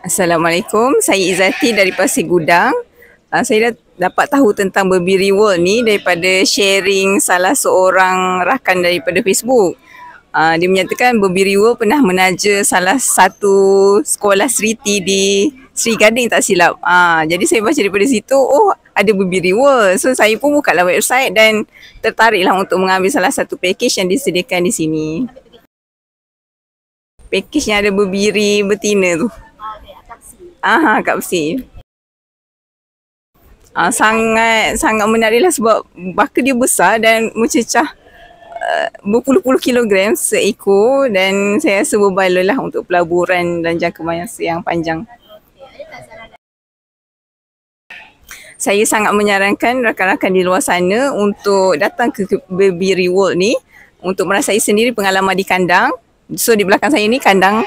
Assalamualaikum, saya Izzati dari Pasir Gudang. Saya dah dapat tahu tentang Berbiri World ni daripada sharing salah seorang rakan daripada Facebook. Dia menyatakan Berbiri World pernah menaja salah satu sekolah seriti di Sri Gading tak silap. Jadi saya baca daripada situ, ada Berbiri World. So saya pun bukalah website dan tertariklah untuk mengambil salah satu package yang disediakan di sini. Package yang ada berbiri betina tu. Kat Pesir. Sangat menariklah sebab baka dia besar dan mencecah berpuluh-puluh kilogram seekor, dan saya rasa berbaloi lah untuk pelaburan dan jangka masa yang panjang. Saya sangat menyarankan rakan-rakan di luar sana untuk datang ke Berbiri World ni untuk merasai sendiri pengalaman di kandang. So di belakang saya ni kandang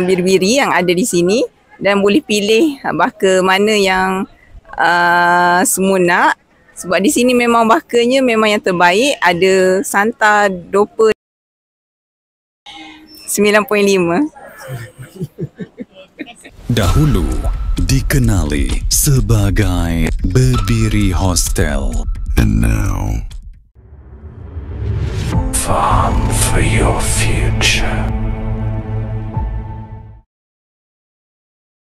biri-biri yang ada di sini, dan boleh pilih baka mana yang semua nak, sebab di sini memang bakanya memang yang terbaik. Ada Santa, Dopa 9.5. Dahulu dikenali sebagai Berbiri Hostel, and now farm for your future.